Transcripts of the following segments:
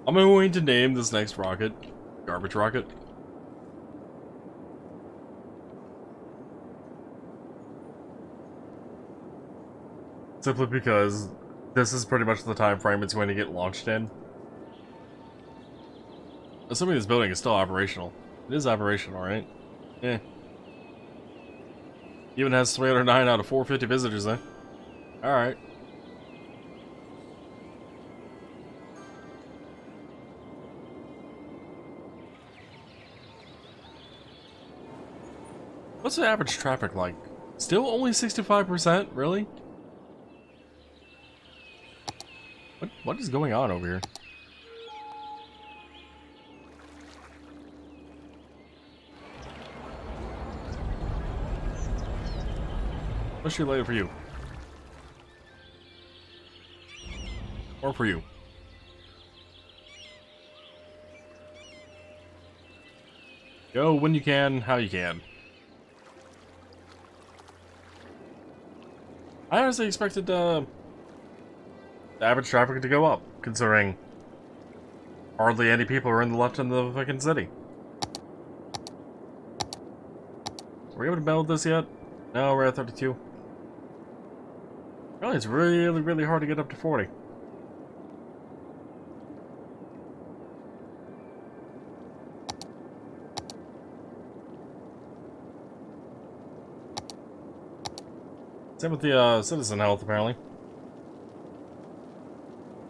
I'm going to name this next rocket Garbage Rocket. Simply because this is pretty much the time frame it's going to get launched in. Assuming this building is still operational. It is operational, right? Eh. Even has 309 out of 450 visitors, eh? Alright. What's the average traffic like? Still only 65%? Really? What is going on over here? Especially later for you. Or for you. Go when you can, how you can. I honestly expected the average traffic to go up, considering hardly any people are in the left in the fucking city. Were we able to build this yet? No, we're at 32. Really, it's really, really hard to get up to 40. Same with the citizen health, apparently.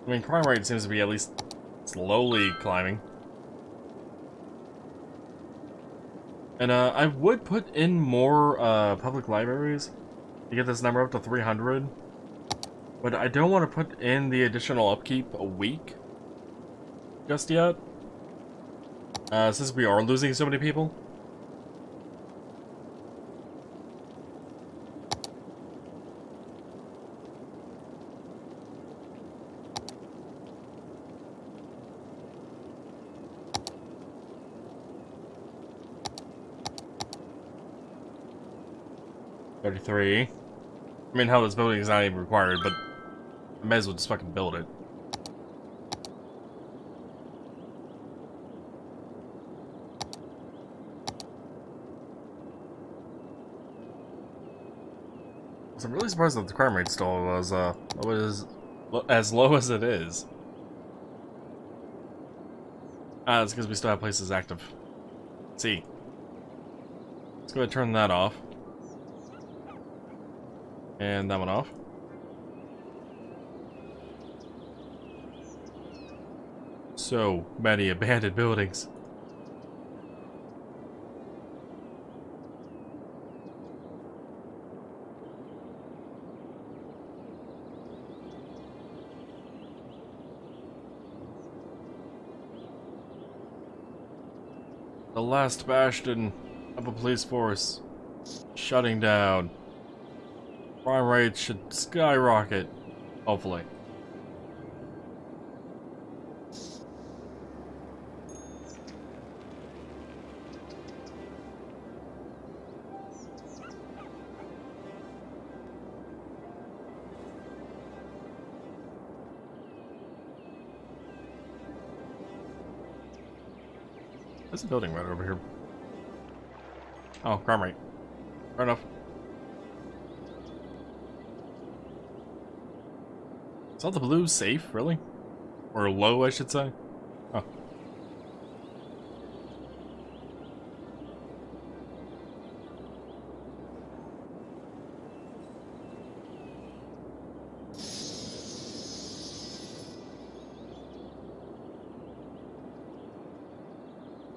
I mean, crime rate seems to be at least slowly climbing. And I would put in more public libraries to get this number up to 300. But I don't want to put in the additional upkeep a week just yet. Since we are losing so many people. $33. I mean, hell, this building is not even required, but I may as well just fucking build it. So I'm really surprised that the crime rate still was as low as it is. It's because we still have places active. Let's see. Let's go ahead and turn that off. And that one off. So many abandoned buildings. The last bastion of a police force shutting down. Crime rates should skyrocket, hopefully. There's a building right over here. Oh, crime rate. Fair enough. Is all the blues safe, really? Or low, I should say? Oh.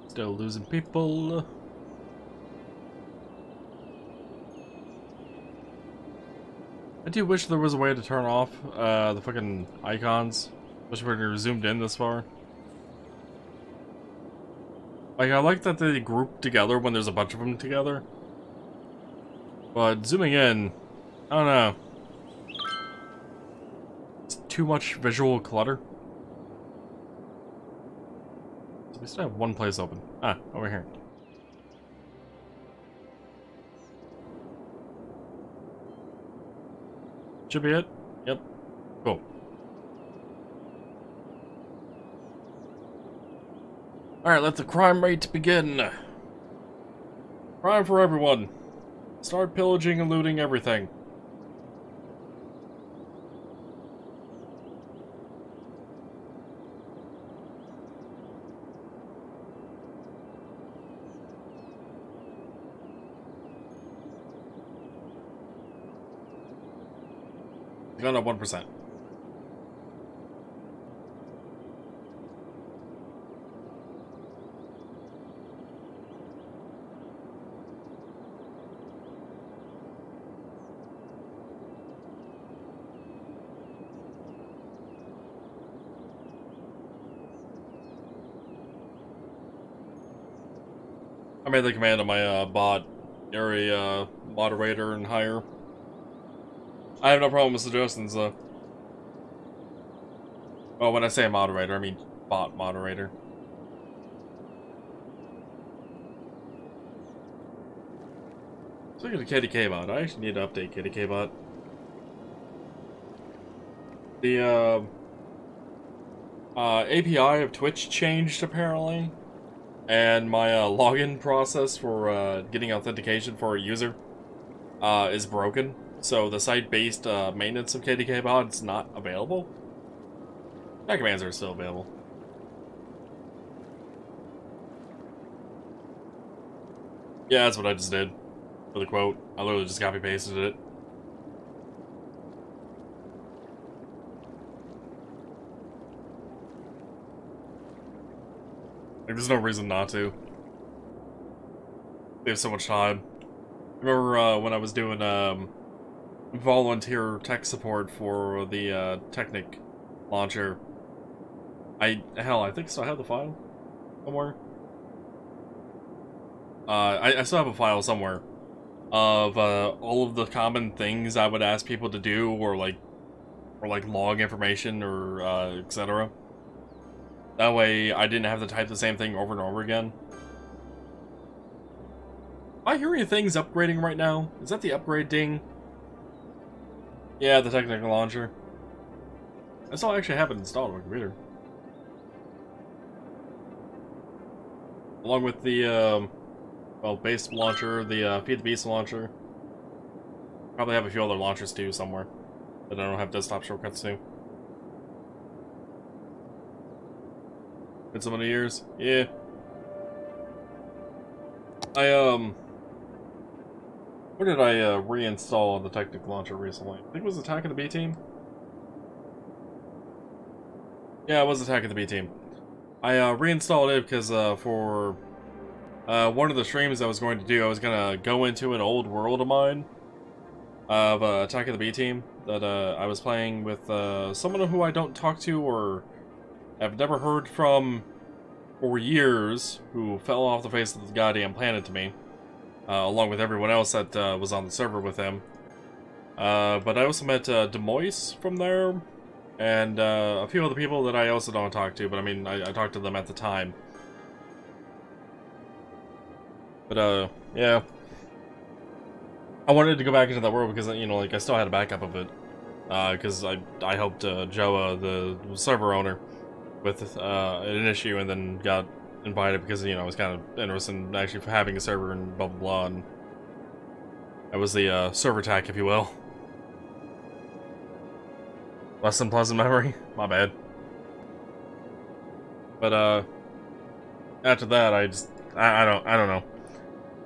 Still losing people. I do wish there was a way to turn off the fucking icons, especially when you're zoomed in this far. Like, I like that they group together when there's a bunch of them together. But zooming in, I don't know. It's too much visual clutter. So we still have one place open. Ah, over here. Should be it. Yep. Cool. Alright, let the crime rate begin. Crime for everyone. Start pillaging and looting everything. Gone up 1%. I made the command on my bot, area moderator and higher. I have no problem with suggestions though. Well, when I say moderator, I mean bot moderator. Speaking of KDK bot, I actually need to update KDK bot. The API of Twitch changed apparently, and my login process for getting authentication for a user is broken. So the site-based maintenance of KDK bot is not available. That commands are still available. Yeah, that's what I just did for the quote. I literally just copy-pasted it. Like, there's no reason not to. We have so much time. Remember when I was doing volunteer tech support for the Technic launcher? I think I still have the file somewhere. I still have a file somewhere of all of the common things I would ask people to do, or like log information, or etc. That way I didn't have to type the same thing over and over again. Am I hearing things upgrading right now? Is that the upgrade ding? Yeah, the Technic launcher. That's all I actually have it installed on my computer. Along with the, well, base launcher, the Feed the Beast launcher. Probably have a few other launchers too somewhere that I don't have desktop shortcuts to. Been so many years? Yeah. Where did I reinstall the Technic launcher recently? I think it was Attack of the B-Team? Yeah, it was Attack of the B-Team. I reinstalled it because for one of the streams I was going to do, I was going to go into an old world of mine of Attack of the B-Team that I was playing with someone who I don't talk to or have never heard from for years, who fell off the face of the goddamn planet to me, along with everyone else that was on the server with him. But I also met Demois from there, and a few other people that I also don't talk to, but I mean, I talked to them at the time. But, yeah. I wanted to go back into that world because, you know, like, I still had a backup of it. Because I helped Joa, the server owner, with an issue, and then got invited because, you know, I was kind of interested in actually having a server and blah blah blah, and that was the server tech, if you will. Less than pleasant memory. My bad. But after that, I don't know.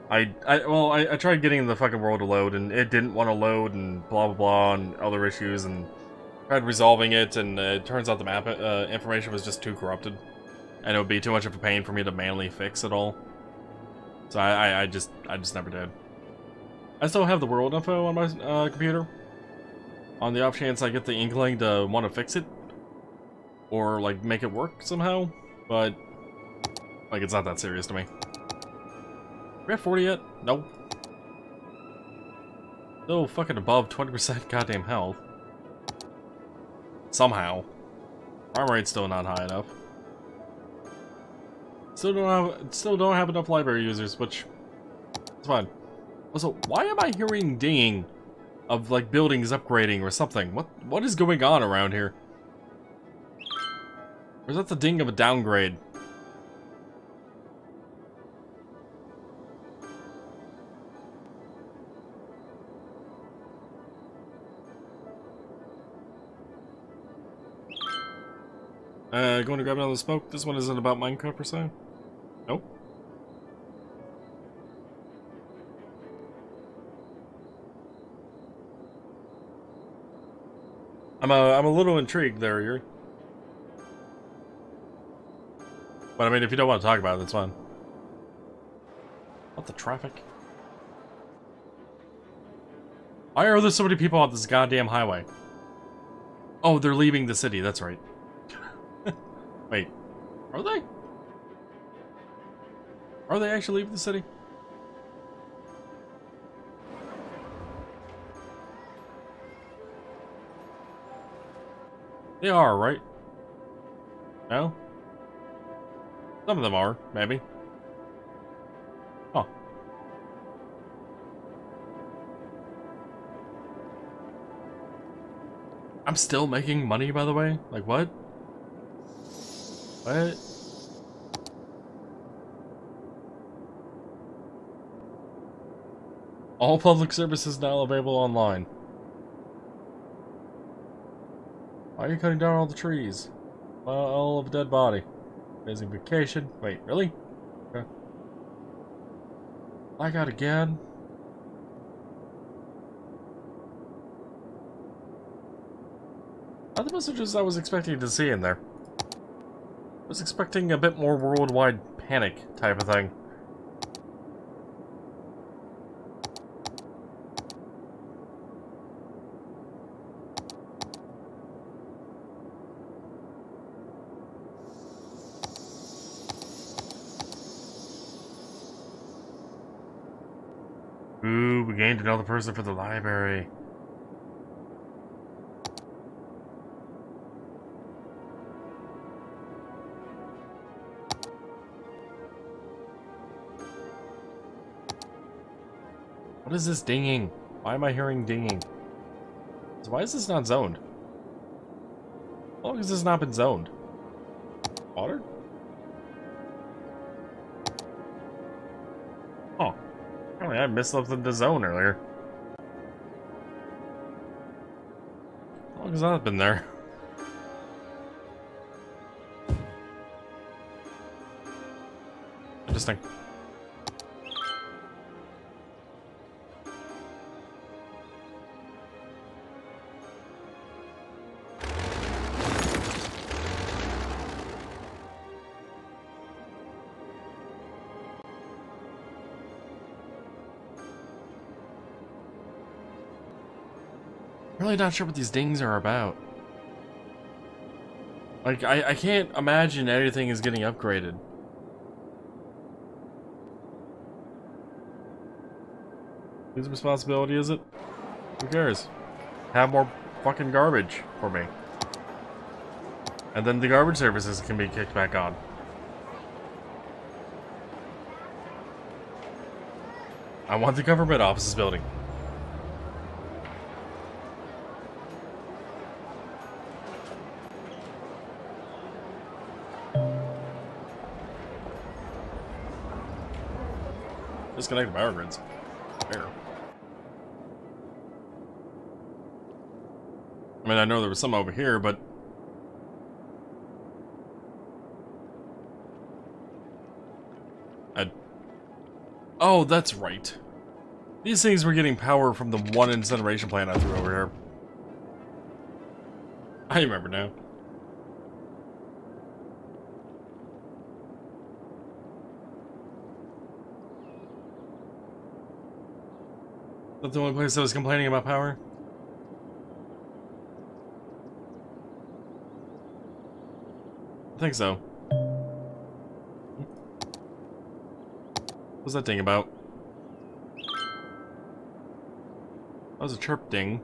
I tried getting the fucking world to load, and it didn't want to load, and blah blah blah, and other issues, and tried resolving it, and it turns out the map information was just too corrupted, and it would be too much of a pain for me to manually fix it all. So I just never did. I still have the world info on my computer, on the off chance I get the inkling to want to fix it, or like make it work somehow, but like it's not that serious to me. Are we at 40 yet? Nope. Still fucking above 20% goddamn health. Somehow. Armor rate's still not high enough. Still don't have enough library users, which is fine. Also, why am I hearing dinging of like buildings upgrading or something? What is going on around here? Or is that the ding of a downgrade? Going to grab another smoke. This one isn't about Minecraft per se. Nope. I'm a little intrigued there, Yuri. But I mean, if you don't want to talk about it, that's fine. What the traffic? Why are there so many people on this goddamn highway? Oh, they're leaving the city, that's right. Wait, are they? Are they actually leaving the city? They are, right? No? Some of them are, maybe. Oh. I'm still making money, by the way? Like, what? What? All public services now available online. Why are you cutting down all the trees? All of a dead body. Amazing vacation. Wait, really? Okay. Blackout again? Not the messages I was expecting to see in there. I was expecting a bit more worldwide panic type of thing. Ooh, we gained another person for the library. What is this dinging? Why am I hearing dinging? So why is this not zoned? How long has this not been zoned? Water? Oh. Apparently I missed something to zone earlier. How long has that been there? Interesting. Really not sure what these dings are about. Like, I can't imagine anything is getting upgraded. Whose responsibility is it? Who cares? Have more fucking garbage for me. And then the garbage services can be kicked back on. I want the government offices building. Disconnect the power grids. Fair. I mean, I know there was some over here, but... Oh, that's right. These things were getting power from the one incineration plant I threw over here. I remember now. Is that the only place that was complaining about power? I think so. What's that ding about? That was a chirp ding.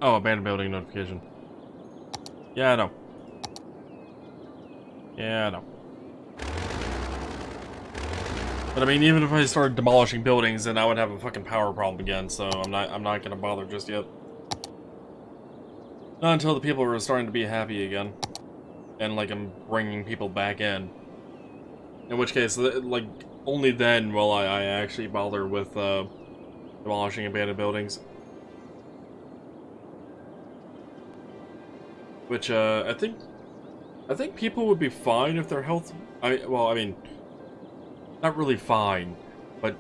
Oh, abandoned building notification. Yeah, I know. Yeah, I know. But I mean, even if I started demolishing buildings, then I would have a fucking power problem again. So I'm not gonna bother just yet. Not until the people are starting to be happy again, and like I'm bringing people back in. In which case, like only then will I actually bother with demolishing abandoned buildings. which I think people would be fine if their health. I mean, not really fine, but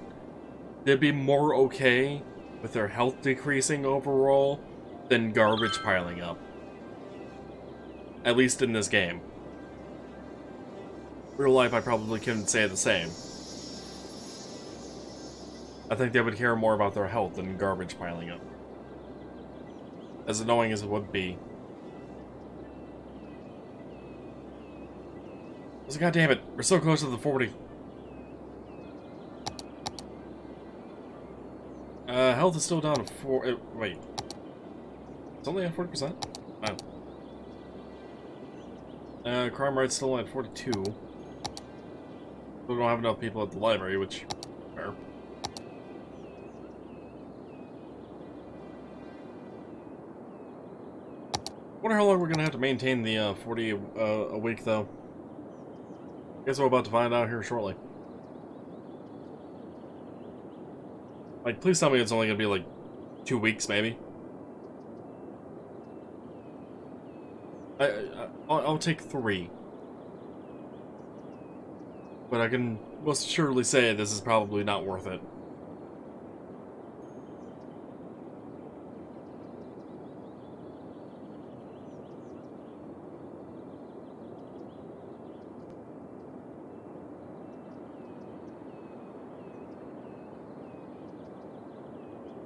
they'd be more okay with their health decreasing overall than garbage piling up. At least in this game. Real life, I probably couldn't say the same. I think they would care more about their health than garbage piling up. As annoying as it would be. God damn it, we're so close to the 40. Health is still down to 4. Wait. It's only at 40%? Wow. Crime rate's still at 42. We don't have enough people at the library, which... fair. Wonder how long we're gonna have to maintain the 40 a week, though. Guess we're about to find out here shortly. Like, please tell me it's only gonna be like 2 weeks, maybe. I'll take 3. But I can most surely say this is probably not worth it.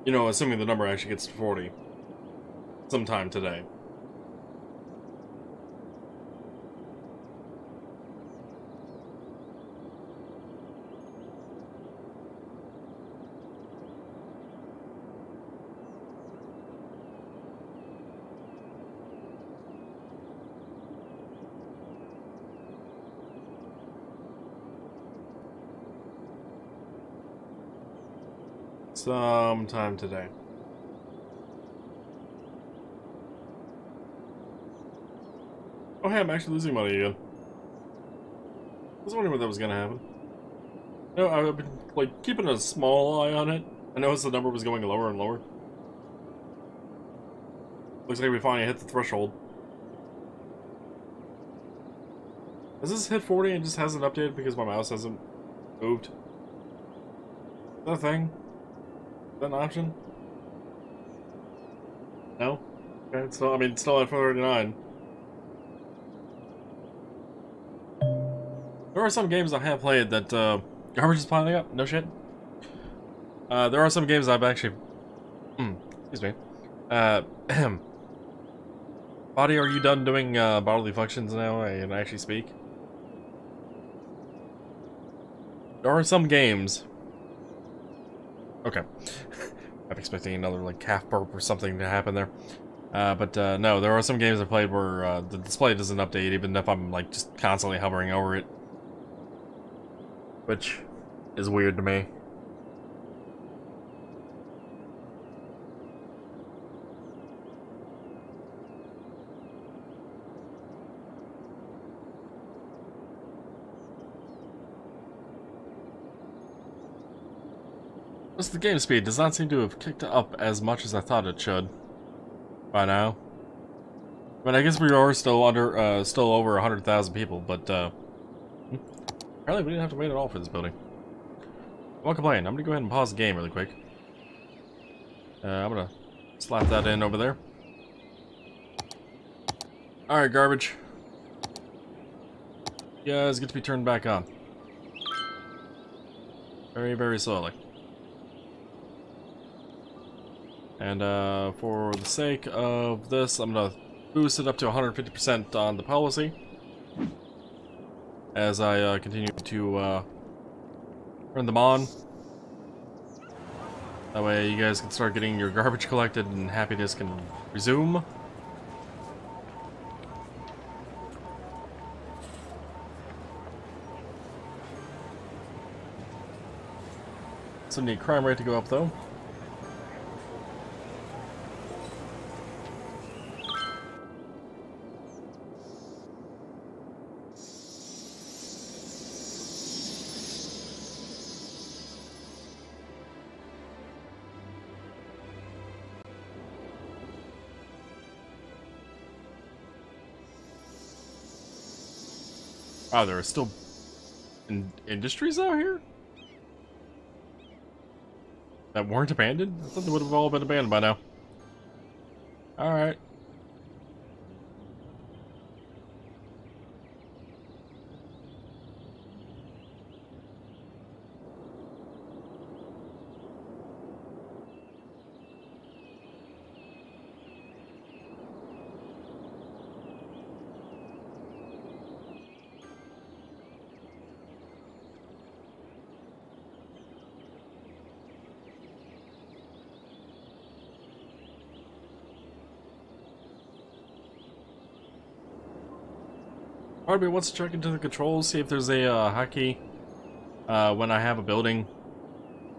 You know, assuming the number actually gets to 40. Sometime today. Sometime today. Oh hey, I'm actually losing money again. I was wondering when that was gonna happen. No, I've been, like, keeping a small eye on it. I noticed the number was going lower and lower. Looks like we finally hit the threshold. Has this hit 40 and just hasn't updated because my mouse hasn't moved? Is that a thing? Is that an option? No? Okay, it's still, I mean, it's still at 439. There are some games I have played that, garbage is piling up. No shit. There are some games I've actually... excuse me. Body, are you done doing, bodily functions now and actually speak? There are some games... Okay. I'm expecting another, like, calf burp or something to happen there. No, there are some games I played where, the display doesn't update even if I'm, like, just constantly hovering over it. Which is weird to me. Just the game speed does not seem to have kicked up as much as I thought it should by now. I mean, I guess we are still under, still over 100,000 people, but, apparently we didn't have to wait at all for this building. I won't complain. I'm gonna go ahead and pause the game really quick. I'm gonna slap that in over there. Alright, garbage. You guys get to be turned back on. Very, very slowly. And, for the sake of this, I'm gonna boost it up to 150% on the policy. As I, continue to, turn them on. That way you guys can start getting your garbage collected and happiness can resume. Still need crime rate to go up though. Wow, there are still industries out here that weren't abandoned? I thought they would have all been abandoned by now. Alright. Part of me wants to check into the controls, see if there's a hotkey when I have a building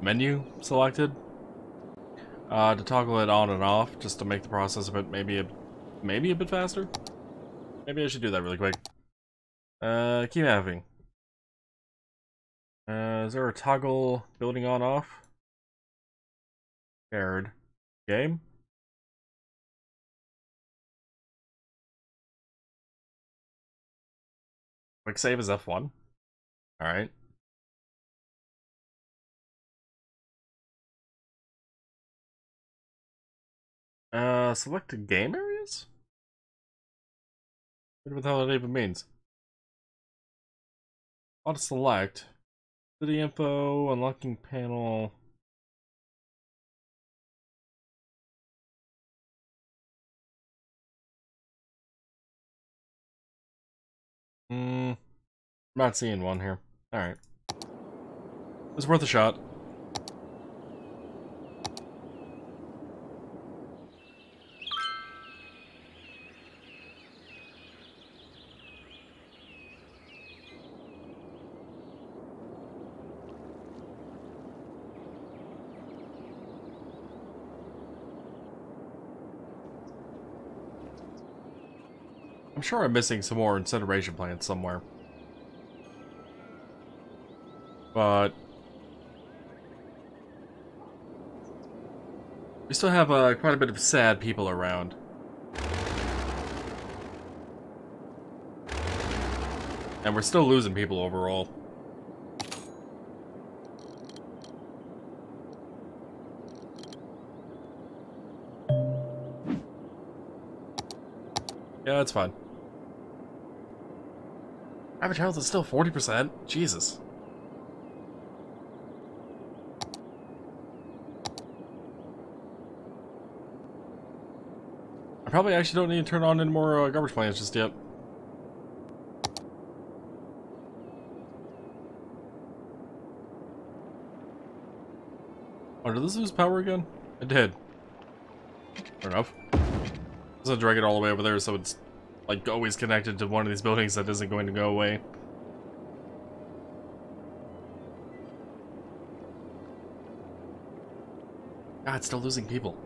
menu selected to toggle it on and off, just to make the process a bit maybe a bit faster. Maybe I should do that really quick. Key mapping. Is there a toggle building on off? Paired. Game. Quick save is F1. Alright. Select game areas? What the hell that even means? Auto select. City info, unlocking panel. I'm not seeing one here. Alright. It's worth a shot. I'm sure I'm missing some more incineration plants somewhere. But we still have quite a bit of sad people around. And we're still losing people overall. Yeah, that's fine. Average health is still 40%. Jesus. I probably actually don't need to turn on any more garbage plants just yet. Oh, did this lose power again? It did. Fair enough. I'm gonna drag it all the way over there so it's like always connected to one of these buildings that isn't going to go away. God, it's still losing people.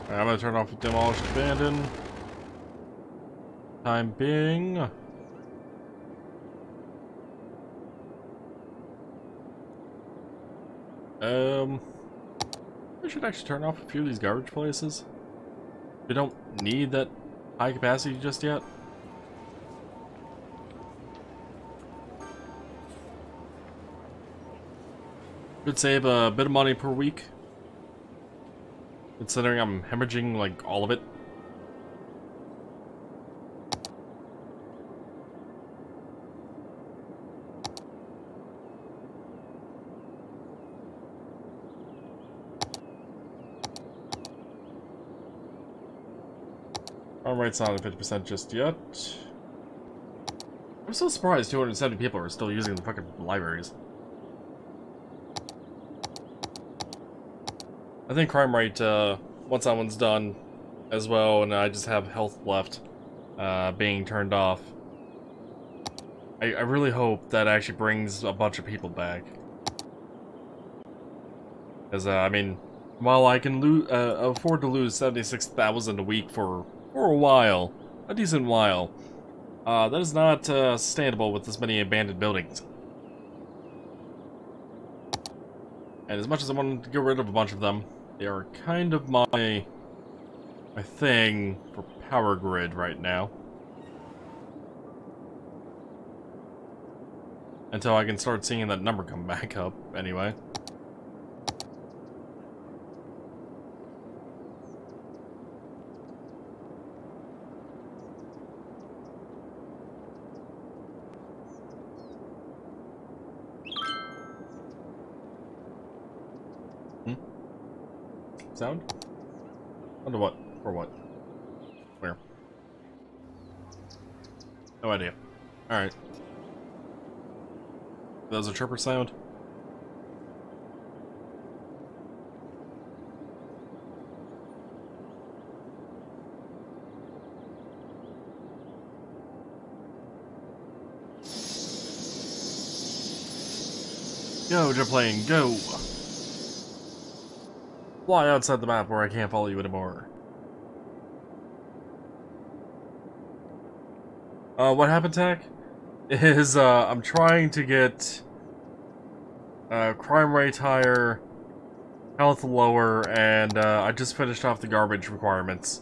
Alright, I'm gonna turn off Demolish Abandon. Time being. I should actually turn off a few of these garbage places. We don't need that high capacity just yet. Could save a bit of money per week, considering I'm hemorrhaging like all of it. Alright's not at 50% just yet. I'm so surprised 270 people are still using the fucking libraries. I think crime rate, once that one's done as well, and I just have health left, being turned off. I really hope that actually brings a bunch of people back. Because, I mean, while I can afford to lose 76,000 a week for a while, a decent while, that is not sustainable with this many abandoned buildings. And as much as I want to get rid of a bunch of them, They are kind of my thing for power grid right now. Until I can start seeing that number come back up, anyway. Sound? Under what? For what? Where? No idea. Alright. That was a chirper sound? Go, Jetplane, go! Fly outside the map where I can't follow you anymore. What happened, Tech? Is, I'm trying to get crime rate higher, health lower, and I just finished off the garbage requirements.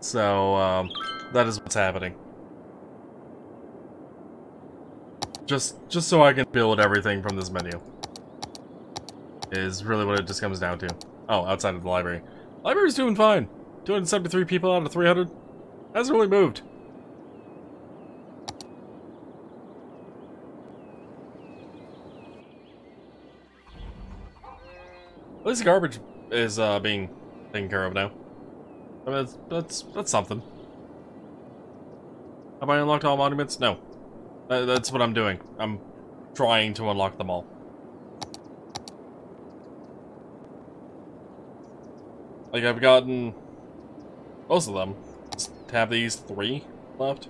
So, that is what's happening. Just so I can build everything from this menu. Is really what it just comes down to. Oh, outside of the library. Library's doing fine. 273 people out of 300. Hasn't really moved. At least the garbage is being taken care of now. I mean, that's something. Have I unlocked all monuments? No. That's what I'm doing. I'm trying to unlock them all. Like, I've gotten most of them. Just have these 3 left,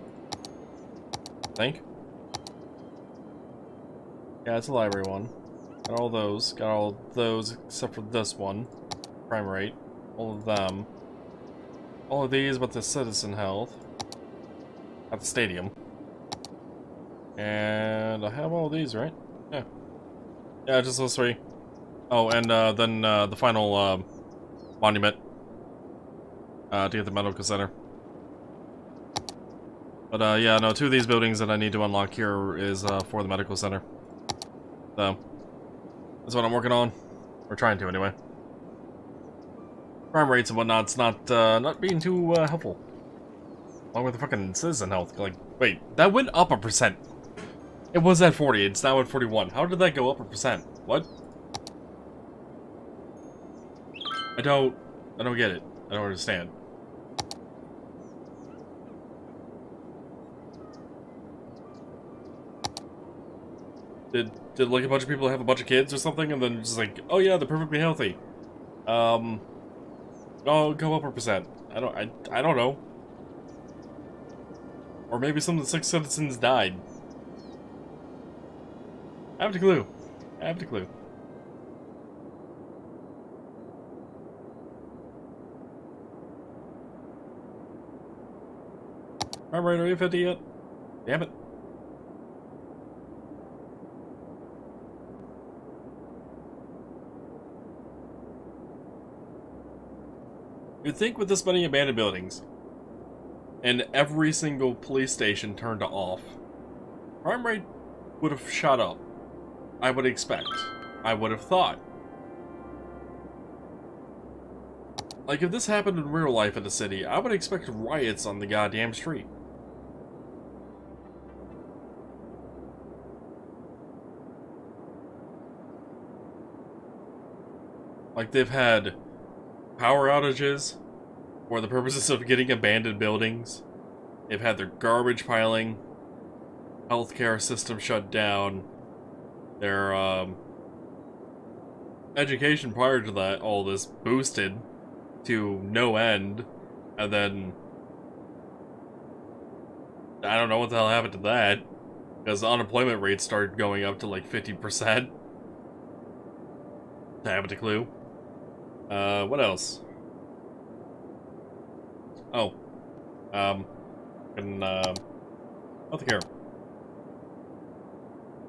I think. Yeah, it's a library one. Got all those. Got all those except for this one. Crime rate. All of them. All of these but the citizen health. At the stadium. And I have all these, right? Yeah. Yeah, just those 3. Oh, and then the final monument. To get the medical center. But yeah, no, 2 of these buildings that I need to unlock here is for the medical center. So, that's what I'm working on. Or trying to, anyway. Crime rates and whatnot's not being too helpful. Along with the fucking citizen health. Like, wait, that went up 1%. It was at 40, it's now at 41. How did that go up 1%? What? I don't get it. I don't understand. Did like a bunch of people have a bunch of kids or something, and then just like, oh yeah, they're perfectly healthy. Oh, go up 1%. I don't know. Or maybe some of the 6 citizens died. I have a clue. I have a clue. Alright, are you 50 yet? Damn it. You'd think with this many abandoned buildings, and every single police station turned off, crime rate would have shot up. I would expect. I would have thought. Like, if this happened in real life in the city, I would expect riots on the goddamn street. Like, they've had power outages for the purposes of getting abandoned buildings. They've had their garbage piling, healthcare system shut down, their education prior to that, all this boosted to no end, and then I don't know what the hell happened to that, because the unemployment rate started going up to like 50%. I haven't a clue. What else? Oh. Healthcare.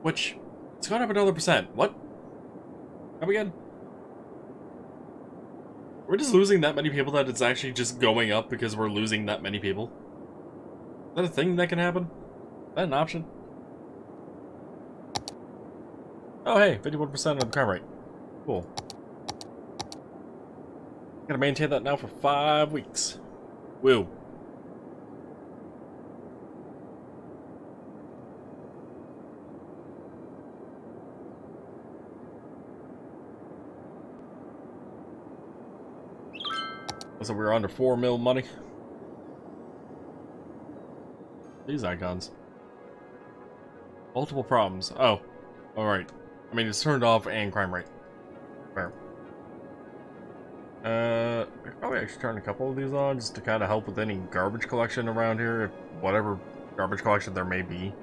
Which, it's gone up another percent. What? Come again? Are we just losing that many people that it's actually just going up because we're losing that many people? Is that a thing that can happen? Is that an option? Oh hey, 51% of the crime rate. Cool. Gotta maintain that now for 5 weeks. Woo. So we're under 4 mil money. These icons. Multiple problems. Oh. Alright. I mean, it's turned off and crime rate. Fair. I could probably actually turn a couple of these on just to kind of help with any garbage collection around here, if whatever garbage collection there may be.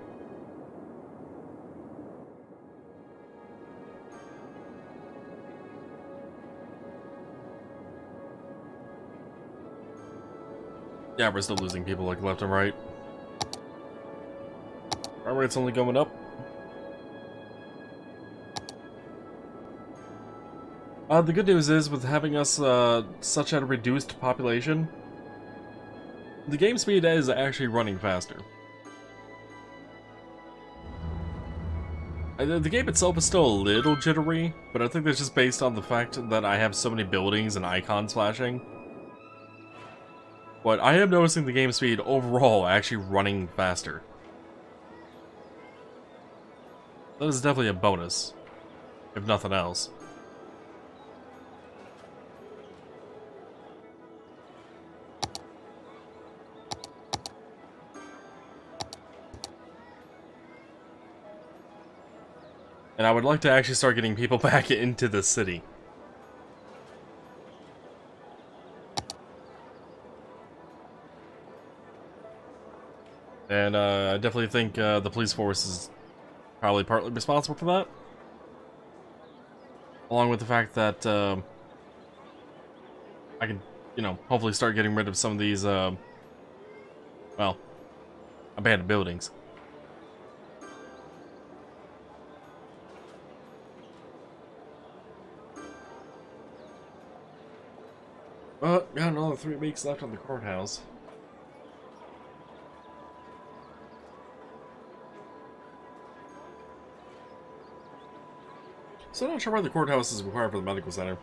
Yeah, we're still losing people like left and right. Crime rate's only going up. The good news is, with having us such a reduced population, the game speed is actually running faster. The game itself is still a little jittery, but I think that's just based on the fact that I have so many buildings and icons flashing. But I am noticing the game speed overall actually running faster. That is definitely a bonus, if nothing else. And I would like to actually start getting people back into the city. And I definitely think the police force is probably partly responsible for that. Along with the fact that I can, you know, hopefully start getting rid of some of these, well, abandoned buildings. Got another 3 weeks left on the courthouse. So I'm not sure why the courthouse is required for the medical center.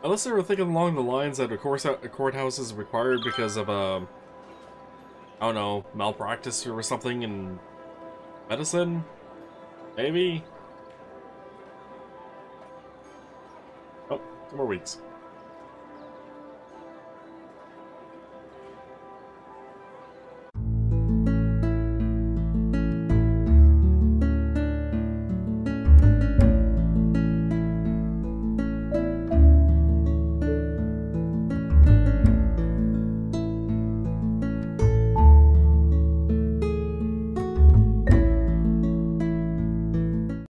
Unless they were thinking along the lines that a courthouse is required because of, I don't know, malpractice or something in medicine? Maybe? Oh, 2 more weeks.